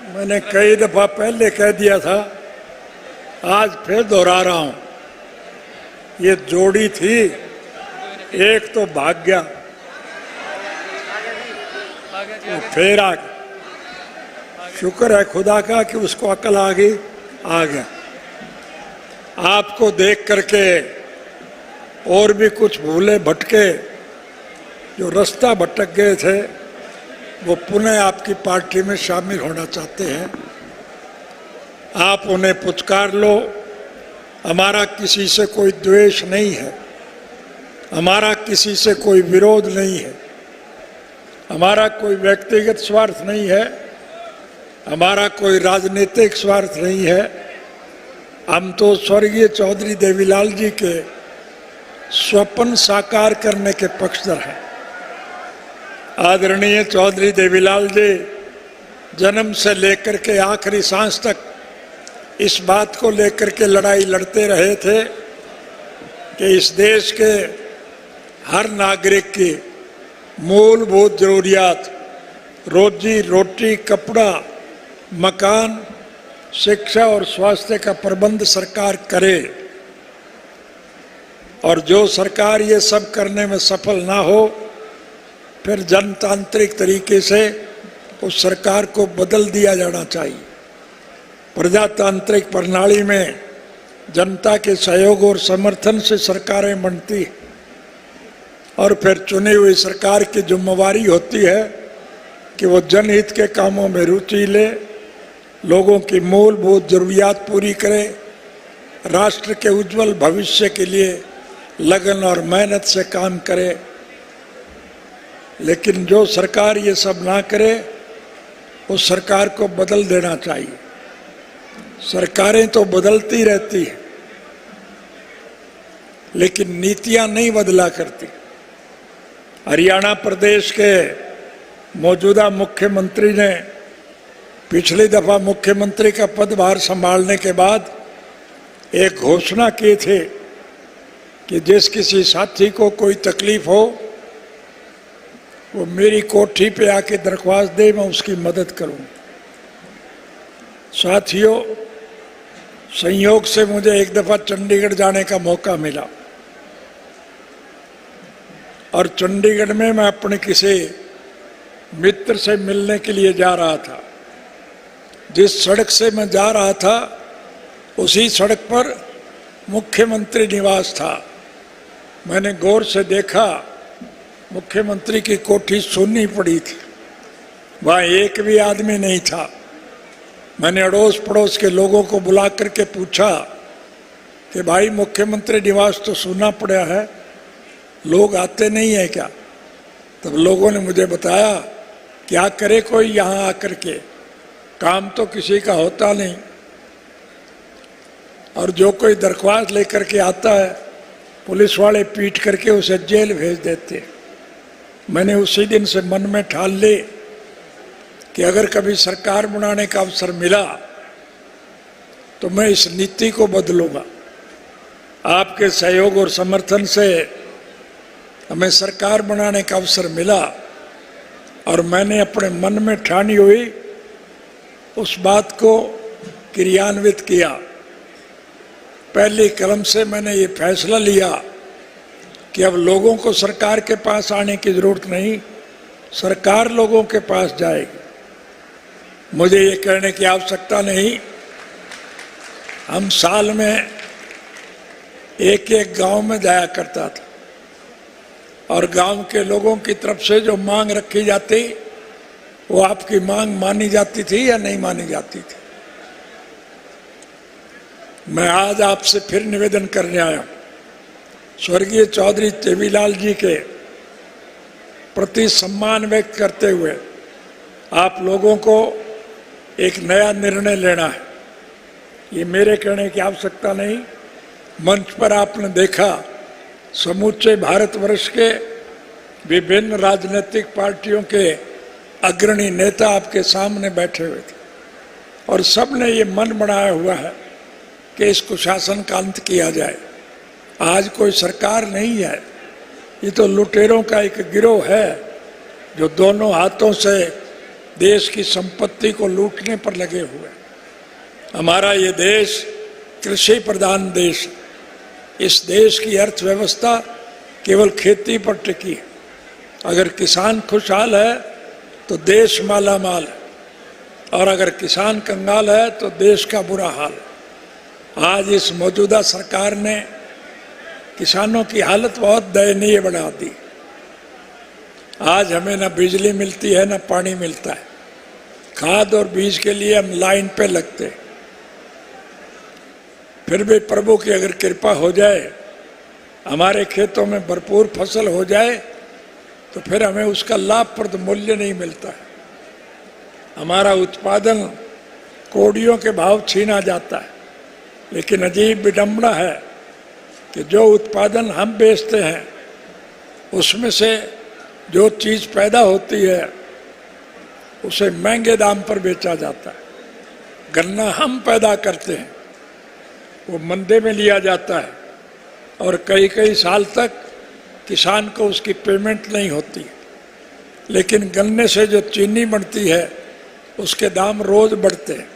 मैंने कई दफा पहले कह दिया था, आज फिर दोहरा रहा हूं। ये जोड़ी थी, एक तो भाग गया, वो फिर आ गया। शुक्र है खुदा का कि उसको अकल आ गई, आ गया। आपको देख करके और भी कुछ भूले भटके जो रास्ता भटक गए थे, वो पुनः आपकी पार्टी में शामिल होना चाहते हैं। आप उन्हें पुचकार लो। हमारा किसी से कोई द्वेष नहीं है, हमारा किसी से कोई विरोध नहीं है, हमारा कोई व्यक्तिगत स्वार्थ नहीं है, हमारा कोई राजनीतिक स्वार्थ नहीं है। हम तो स्वर्गीय चौधरी देवीलाल जी के स्वप्न साकार करने के पक्षधर हैं। आदरणीय चौधरी देवीलाल जी जन्म से लेकर के आखिरी सांस तक इस बात को लेकर के लड़ाई लड़ते रहे थे कि इस देश के हर नागरिक की मूलभूत जरूरियात, रोजी रोटी, कपड़ा, मकान, शिक्षा और स्वास्थ्य का प्रबंध सरकार करे। और जो सरकार ये सब करने में सफल ना हो, फिर जनतांत्रिक तरीके से उस सरकार को बदल दिया जाना चाहिए। प्रजातांत्रिक प्रणाली में जनता के सहयोग और समर्थन से सरकारें बनती हैं और फिर चुनी हुई सरकार की जिम्मेवारी होती है कि वो जनहित के कामों में रुचि ले, लोगों की मूलभूत जरूरियात पूरी करे, राष्ट्र के उज्जवल भविष्य के लिए लगन और मेहनत से काम करे। लेकिन जो सरकार ये सब ना करे, उस सरकार को बदल देना चाहिए। सरकारें तो बदलती रहती हैं, लेकिन नीतियां नहीं बदला करती। हरियाणा प्रदेश के मौजूदा मुख्यमंत्री ने पिछली दफा मुख्यमंत्री का पदभार संभालने के बाद एक घोषणा की थी कि जिस किसी साथी को कोई तकलीफ हो वो मेरी कोठी पे आके दरख्वास्त दे, मैं उसकी मदद करूं। साथियों, संयोग से मुझे एक दफा चंडीगढ़ जाने का मौका मिला और चंडीगढ़ में मैं अपने किसी मित्र से मिलने के लिए जा रहा था। जिस सड़क से मैं जा रहा था उसी सड़क पर मुख्यमंत्री निवास था। मैंने गौर से देखा, मुख्यमंत्री की कोठी सुननी पड़ी थी, वहाँ एक भी आदमी नहीं था। मैंने अड़ोस पड़ोस के लोगों को बुला करके पूछा कि भाई मुख्यमंत्री निवास तो सुनना पड़ा है, लोग आते नहीं है क्या? तब लोगों ने मुझे बताया क्या करे कोई यहाँ आकर के, काम तो किसी का होता नहीं, और जो कोई दरख्वास्त लेकर के आता है पुलिस वाले पीट करके उसे जेल भेज देते। मैंने उसी दिन से मन में ठान ली कि अगर कभी सरकार बनाने का अवसर मिला तो मैं इस नीति को बदलूंगा। आपके सहयोग और समर्थन से हमें सरकार बनाने का अवसर मिला और मैंने अपने मन में ठानी हुई उस बात को क्रियान्वित किया। पहली कलम से मैंने ये फैसला लिया कि अब लोगों को सरकार के पास आने की जरूरत नहीं, सरकार लोगों के पास जाएगी। मुझे ये कहने की आवश्यकता नहीं, हम साल में एक एक गांव में जाया करता था और गांव के लोगों की तरफ से जो मांग रखी जाती वो आपकी मांग मानी जाती थी या नहीं मानी जाती थी। मैं आज आपसे फिर निवेदन करने आया, स्वर्गीय चौधरी देवीलाल जी के प्रति सम्मान व्यक्त करते हुए आप लोगों को एक नया निर्णय लेना है। ये मेरे कहने की आवश्यकता नहीं, मंच पर आपने देखा समूचे भारतवर्ष के विभिन्न राजनीतिक पार्टियों के अग्रणी नेता आपके सामने बैठे हुए थे और सब ने ये मन बनाया हुआ है कि इस कुशासन का अंत किया जाए। आज कोई सरकार नहीं है, ये तो लुटेरों का एक गिरोह है जो दोनों हाथों से देश की संपत्ति को लूटने पर लगे हुए हैं। हमारा ये देश कृषि प्रधान देश, इस देश की अर्थव्यवस्था केवल खेती पर टिकी है। अगर किसान खुशहाल है तो देश माला माल है, और अगर किसान कंगाल है तो देश का बुरा हाल है। आज इस मौजूदा सरकार ने किसानों की हालत बहुत दयनीय बना दी। आज हमें न बिजली मिलती है, न पानी मिलता है। खाद और बीज के लिए हम लाइन पे लगते हैं। फिर भी प्रभु की अगर कृपा हो जाए, हमारे खेतों में भरपूर फसल हो जाए, तो फिर हमें उसका लाभप्रद मूल्य नहीं मिलता है। हमारा उत्पादन कोड़ियों के भाव छीना जाता है। लेकिन अजीब विडंबना है कि जो उत्पादन हम बेचते हैं, उसमें से जो चीज़ पैदा होती है उसे महंगे दाम पर बेचा जाता है। गन्ना हम पैदा करते हैं, वो मंडी में लिया जाता है और कई कई साल तक किसान को उसकी पेमेंट नहीं होती। लेकिन गन्ने से जो चीनी बनती है उसके दाम रोज बढ़ते हैं।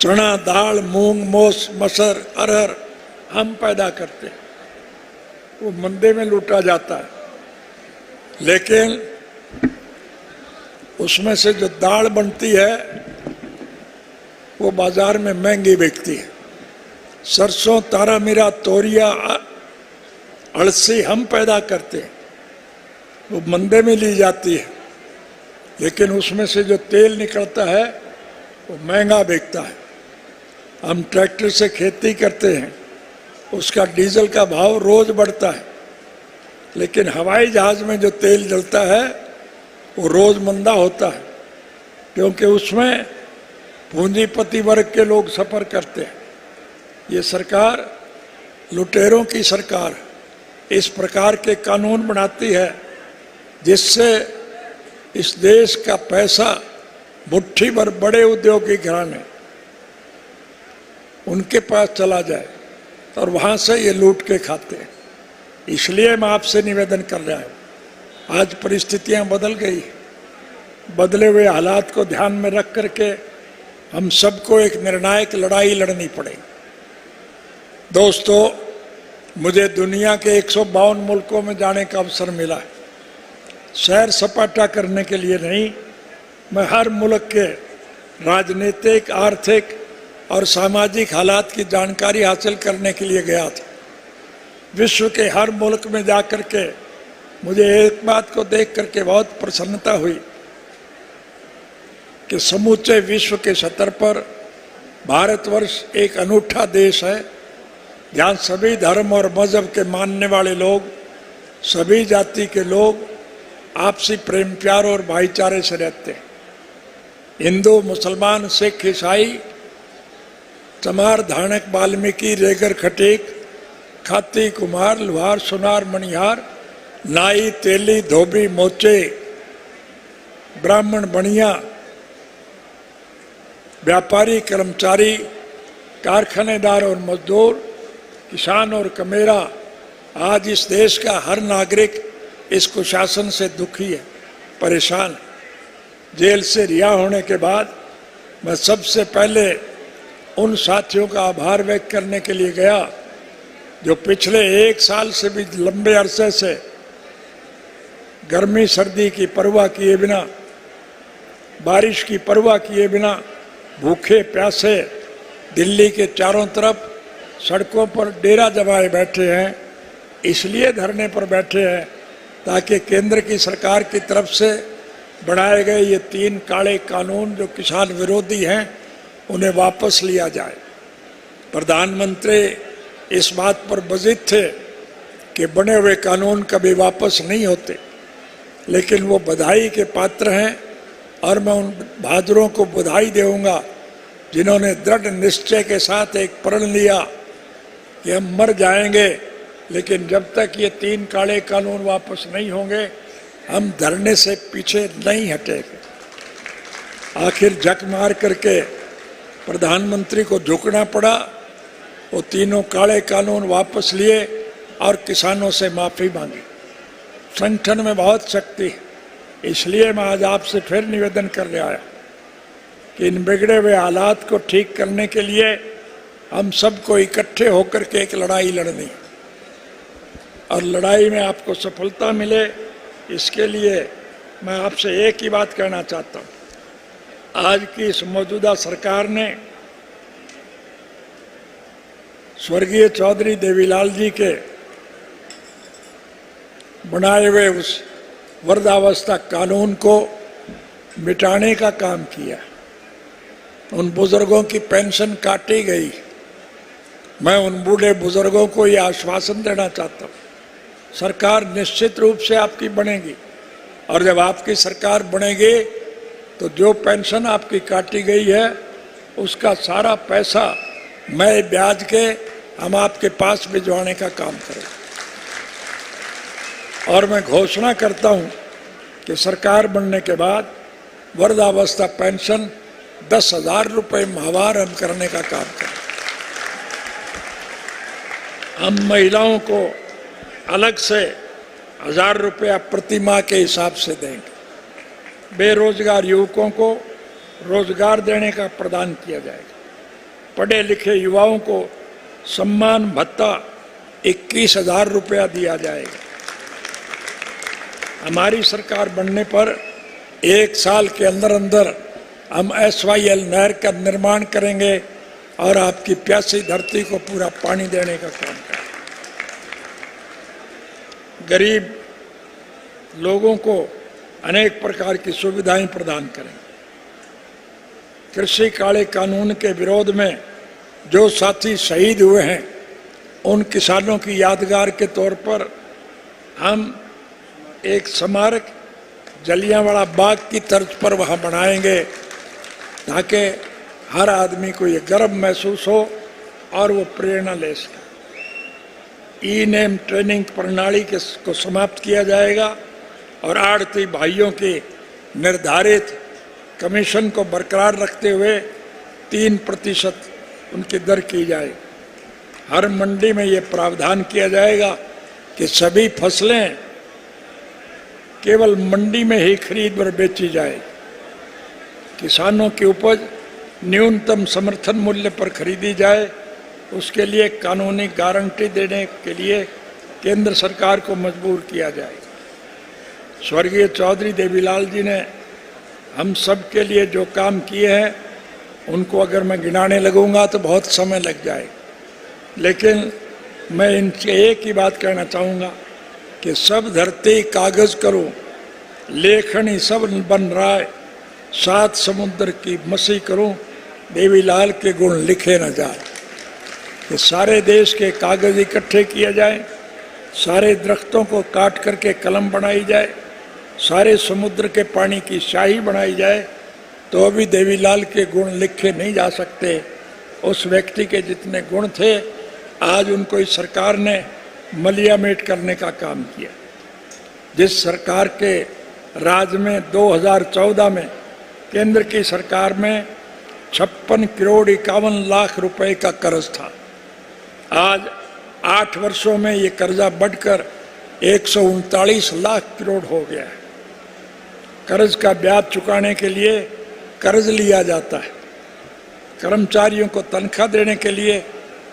चना, दाल, मूंग, मोस, मसर, अरहर हम पैदा करते हैं, वो मंडी में लूटा जाता है। लेकिन उसमें से जो दाल बनती है वो बाजार में महंगी बिकती है। सरसों, तारा मीरा, तोरिया, अड़सी हम पैदा करते हैं, वो मंडी में ली जाती है। लेकिन उसमें से जो तेल निकलता है वो महंगा बिकता है। हम ट्रैक्टर से खेती करते हैं, उसका डीजल का भाव रोज बढ़ता है। लेकिन हवाई जहाज में जो तेल जलता है वो रोज मंदा होता है, क्योंकि उसमें पूंजीपति वर्ग के लोग सफर करते हैं। ये सरकार लुटेरों की सरकार इस प्रकार के कानून बनाती है जिससे इस देश का पैसा मुट्ठी भर बड़े उद्योगी घराने उनके पास चला जाए और वहाँ से ये लूट के खाते हैं। इसलिए मैं आपसे निवेदन कर रहा हूँ, आज परिस्थितियाँ बदल गई। बदले हुए हालात को ध्यान में रख करके हम सबको एक निर्णायक लड़ाई लड़नी पड़ेगी। दोस्तों, मुझे दुनिया के 152 मुल्कों में जाने का अवसर मिला है। सैर सपाटा करने के लिए नहीं, मैं हर मुल्क के राजनीतिक, आर्थिक और सामाजिक हालात की जानकारी हासिल करने के लिए गया था। विश्व के हर मुल्क में जाकर के मुझे एक बात को देख करके बहुत प्रसन्नता हुई कि समूचे विश्व के स्तर पर भारतवर्ष एक अनूठा देश है, जहाँ सभी धर्म और मजहब के मानने वाले लोग, सभी जाति के लोग आपसी प्रेम प्यार और भाईचारे से रहते हैं। हिंदू, मुसलमान, सिख, ईसाई, चमार, धानक, वाल्मीकि, रेगर, खटीक, खाती, कुमार, लुहार, सुनार, मणिहार, नाई, तेली, धोबी, मोचे, ब्राह्मण, बनिया, व्यापारी, कर्मचारी, कारखानेदार और मजदूर, किसान और कमेरा, आज इस देश का हर नागरिक इस कुशासन से दुखी है, परेशान है। जेल से रिहा होने के बाद मैं सबसे पहले उन साथियों का आभार व्यक्त करने के लिए गया जो पिछले 1 साल से भी लंबे अरसे से गर्मी सर्दी की परवाह किए बिना, बारिश की परवाह किए बिना, भूखे प्यासे दिल्ली के चारों तरफ सड़कों पर डेरा जमाए बैठे हैं। इसलिए धरने पर बैठे हैं ताकि केंद्र की सरकार की तरफ से बढ़ाए गए ये 3 काले कानून जो किसान विरोधी हैं उन्हें वापस लिया जाए। प्रधानमंत्री इस बात पर बजिद थे कि बने हुए कानून कभी वापस नहीं होते, लेकिन वो बधाई के पात्र हैं और मैं उन बहादुरों को बधाई दूंगा जिन्होंने दृढ़ निश्चय के साथ एक प्रण लिया कि हम मर जाएंगे, लेकिन जब तक ये 3 काले कानून वापस नहीं होंगे हम धरने से पीछे नहीं हटेंगे। आखिर झक मार करके प्रधानमंत्री को झुकना पड़ा, वो 3 काले कानून वापस लिए और किसानों से माफ़ी मांगी। संगठन में बहुत शक्ति है, इसलिए मैं आज आपसे फिर निवेदन करने आया कि इन बिगड़े हुए हालात को ठीक करने के लिए हम सबको इकट्ठे होकर के एक लड़ाई लड़नी, और लड़ाई में आपको सफलता मिले, इसके लिए मैं आपसे एक ही बात कहना चाहता हूँ। आज की इस मौजूदा सरकार ने स्वर्गीय चौधरी देवीलाल जी के बनाए हुए उस वृद्धावस्था कानून को मिटाने का काम किया। उन बुजुर्गों की पेंशन काटी गई। मैं उन बूढ़े बुजुर्गों को यह आश्वासन देना चाहता हूँ, सरकार निश्चित रूप से आपकी बनेगी, और जब आपकी सरकार बनेगी तो जो पेंशन आपकी काटी गई है उसका सारा पैसा मैं ब्याज के हम आपके पास भिजवाने का काम करें। और मैं घोषणा करता हूं कि सरकार बनने के बाद वृद्धावस्था पेंशन 10,000 रुपये माहवार हम करने का काम करें। हम महिलाओं को अलग से 1,000 रुपया प्रति माह के हिसाब से देंगे। बेरोजगार युवकों को रोजगार देने का प्रदान किया जाएगा। पढ़े लिखे युवाओं को सम्मान भत्ता 21,000 रुपया दिया जाएगा। हमारी सरकार बनने पर 1 साल के अंदर अंदर हम SYL नहर का निर्माण करेंगे और आपकी प्यासी धरती को पूरा पानी देने का काम करेंगे। गरीब लोगों को अनेक प्रकार की सुविधाएं प्रदान करेंगे। कृषि काले कानून के विरोध में जो साथी शहीद हुए हैं, उन किसानों की यादगार के तौर पर हम एक स्मारक जलियांवाला बाग की तर्ज पर वहां बनाएंगे, ताकि हर आदमी को ये गर्व महसूस हो और वो प्रेरणा ले सके। ई-नेम ट्रेनिंग प्रणाली को समाप्त किया जाएगा और आड़ती भाइयों के निर्धारित कमीशन को बरकरार रखते हुए 3% उनकी दर की जाए। हर मंडी में ये प्रावधान किया जाएगा कि सभी फसलें केवल मंडी में ही खरीद और बेची जाए। किसानों की उपज न्यूनतम समर्थन मूल्य पर खरीदी जाए, उसके लिए कानूनी गारंटी देने के लिए केंद्र सरकार को मजबूर किया जाए। स्वर्गीय चौधरी देवीलाल जी ने हम सब के लिए जो काम किए हैं, उनको अगर मैं गिनाने लगूंगा तो बहुत समय लग जाए, लेकिन मैं इनसे एक ही बात कहना चाहूँगा कि सब धरती कागज करो, लेखनी सब बन रहा है, 7 समुद्र की मसी करूं, देवीलाल के गुण लिखे न जाए। कि सारे देश के कागज इकट्ठे किए जाए, सारे दरख्तों को काट करके कलम बनाई जाए, सारे समुद्र के पानी की शाही बनाई जाए, तो अभी देवीलाल के गुण लिखे नहीं जा सकते। उस व्यक्ति के जितने गुण थे, आज उनको इस सरकार ने मलियामेट करने का काम किया। जिस सरकार के राज में 2014 में केंद्र की सरकार में 56 करोड़ 51 लाख रुपए का कर्ज था, आज 8 वर्षों में ये कर्जा बढ़कर 139 लाख करोड़ हो गया है। कर्ज का ब्याज चुकाने के लिए कर्ज लिया जाता है, कर्मचारियों को तनख्वाह देने के लिए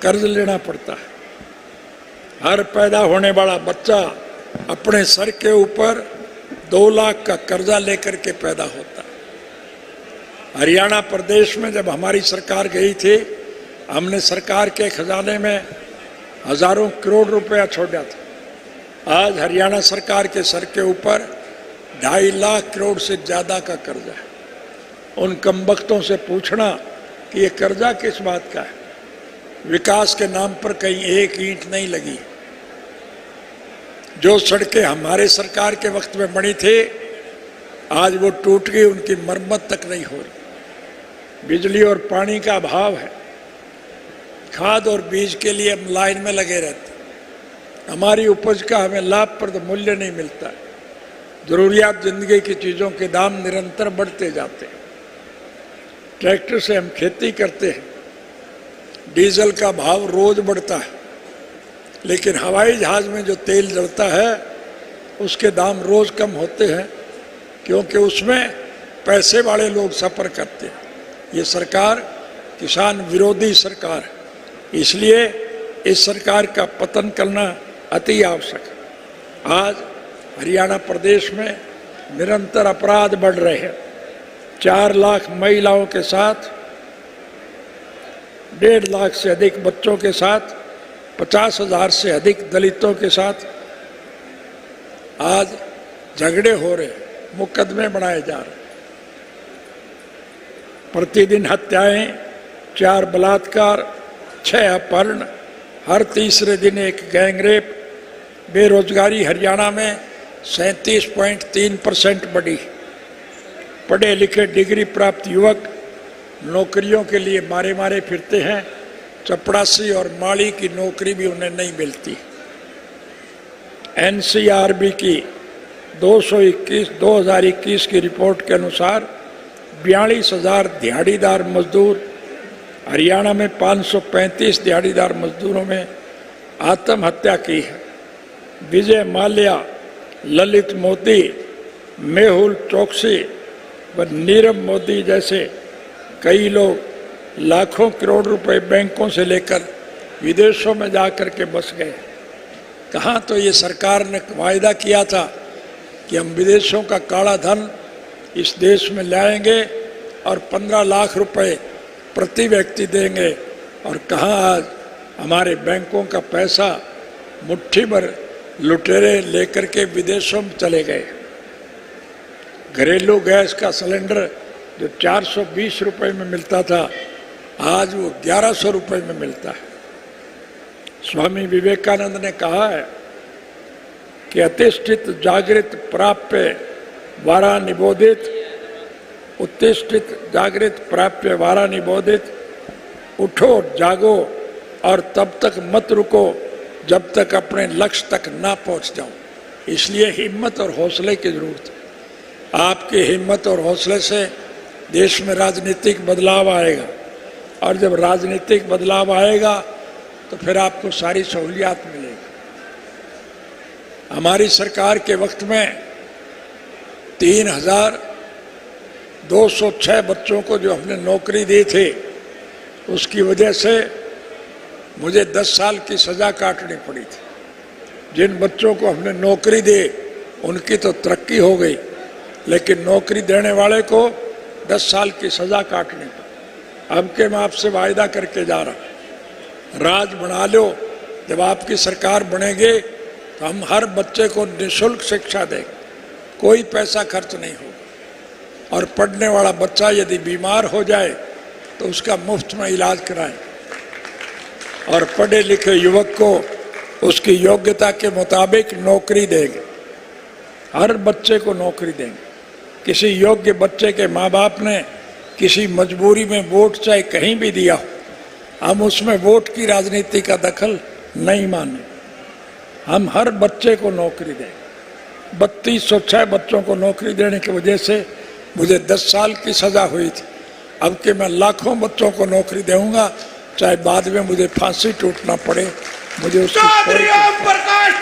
कर्ज लेना पड़ता है। हर पैदा होने वाला बच्चा अपने सर के ऊपर 2 लाख का कर्जा लेकर के पैदा होता है। हरियाणा प्रदेश में जब हमारी सरकार गई थी, हमने सरकार के खजाने में हजारों करोड़ रुपया छोड़ा था। आज हरियाणा सरकार के सर के ऊपर 2.5 लाख करोड़ से ज्यादा का कर्जा है। उन कमबख्तों से पूछना कि ये कर्जा किस बात का है। विकास के नाम पर कहीं एक ईंट नहीं लगी। जो सड़कें हमारे सरकार के वक्त में बनी थी, आज वो टूट गई, उनकी मरम्मत तक नहीं हो रही। बिजली और पानी का अभाव है। खाद और बीज के लिए हम लाइन में लगे रहते हैं। हमारी उपज का हमें लाभप्रद मूल्य नहीं मिलता है। जरूरियात जिंदगी की चीज़ों के दाम निरंतर बढ़ते जाते हैं। ट्रैक्टर से हम खेती करते हैं, डीजल का भाव रोज बढ़ता है, लेकिन हवाई जहाज में जो तेल जलता है उसके दाम रोज कम होते हैं। क्योंकि उसमें पैसे वाले लोग सफ़र करते हैं। ये सरकार किसान विरोधी सरकार है, इसलिए इस सरकार का पतन करना अति आवश्यक है। आज हरियाणा प्रदेश में निरंतर अपराध बढ़ रहे हैं। 4 लाख महिलाओं के साथ, 1.5 लाख से अधिक बच्चों के साथ, 50,000 से अधिक दलितों के साथ आज झगड़े हो रहे, मुकदमे बनाए जा रहे। प्रतिदिन हत्याएं, 4 बलात्कार, 6 अपहरण, हर तीसरे दिन एक गैंगरेप। बेरोजगारी हरियाणा में 37.3% बढ़ी। पढ़े लिखे डिग्री प्राप्त युवक नौकरियों के लिए मारे मारे फिरते हैं। चपरासी और माली की नौकरी भी उन्हें नहीं मिलती। NCRB की 2021 की रिपोर्ट के अनुसार 42,000 दिहाड़ीदार मजदूर, हरियाणा में 535 दिहाड़ीदार मजदूरों में आत्महत्या की है। विजय माल्या, ललित मोदी, मेहुल चोकसी व नीरव मोदी जैसे कई लोग लाखों करोड़ रुपए बैंकों से लेकर विदेशों में जाकर के बस गए। कहाँ तो ये सरकार ने वायदा किया था कि हम विदेशों का काला धन इस देश में लाएंगे और 15 लाख रुपए प्रति व्यक्ति देंगे, और कहाँ आज हमारे बैंकों का पैसा मुट्ठी भर लुटेरे लेकर के विदेशों में चले गए। घरेलू गैस का सिलेंडर जो 420 रुपए में मिलता था, आज वो 1100 रुपए में मिलता है। स्वामी विवेकानंद ने कहा है कि अतिष्ठित जागृत प्राप्य वारा निबोधित, उत्तिष्ठित जागृत प्राप्य वारा निबोधित। उठो जागो और तब तक मत रुको जब तक अपने लक्ष्य तक ना पहुंच जाओ। इसलिए हिम्मत और हौसले की जरूरत है। आपकी हिम्मत और हौसले से देश में राजनीतिक बदलाव आएगा, और जब राजनीतिक बदलाव आएगा तो फिर आपको सारी सहूलियात मिलेगी। हमारी सरकार के वक्त में 3,206 बच्चों को जो हमने नौकरी दी थी, उसकी वजह से मुझे 10 साल की सज़ा काटनी पड़ी थी। जिन बच्चों को हमने नौकरी दी उनकी तो तरक्की हो गई, लेकिन नौकरी देने वाले को 10 साल की सज़ा काटनी पड़ी। अब के मैं आपसे वायदा करके जा रहा हूँ, राज बना लो। जब आपकी सरकार बनेगी तो हम हर बच्चे को निःशुल्क शिक्षा देंगे, कोई पैसा खर्च नहीं होगा। और पढ़ने वाला बच्चा यदि बीमार हो जाए तो उसका मुफ्त में इलाज कराएं, और पढ़े लिखे युवक को उसकी योग्यता के मुताबिक नौकरी देंगे। हर बच्चे को नौकरी देंगे। किसी योग्य बच्चे के माँ बाप ने किसी मजबूरी में वोट चाहे कहीं भी दिया हो, हम उसमें वोट की राजनीति का दखल नहीं माने। हम हर बच्चे को नौकरी देंगे। 3206 बच्चों को नौकरी देने की वजह से मुझे 10 साल की सज़ा हुई थी। अब के मैं लाखों बच्चों को नौकरी दूंगा, चाहे बाद में मुझे फांसी टूटना पड़े। मुझे उसकी प्रकाश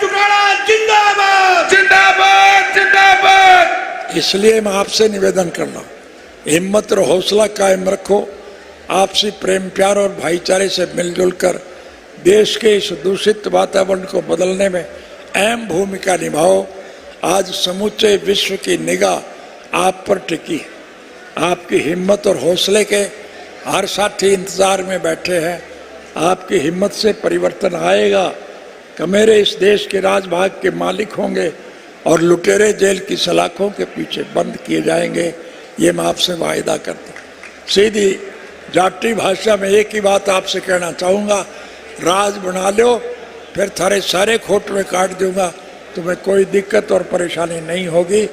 जिंदाबाद जिंदाबाद जिंदाबाद। इसलिए मैं आपसे निवेदन करना हूँ, हिम्मत और हौसला कायम रखो। आपसी प्रेम प्यार और भाईचारे से मिलजुल कर देश के इस दूषित वातावरण को बदलने में अहम भूमिका निभाओ। आज समूचे विश्व की निगाह आप पर टिकी है। आपकी हिम्मत और हौसले के हर साथी इंतजार में बैठे हैं। आपकी हिम्मत से परिवर्तन आएगा। कमेरे इस देश के राजभाग के मालिक होंगे और लुटेरे जेल की सलाखों के पीछे बंद किए जाएंगे। ये मैं आपसे वायदा करता हूँ। सीधी जाटी भाषा में एक ही बात आपसे कहना चाहूँगा, राज बना लो, फिर थारे सारे खोट में काट दूंगा, तुम्हें कोई दिक्कत और परेशानी नहीं होगी।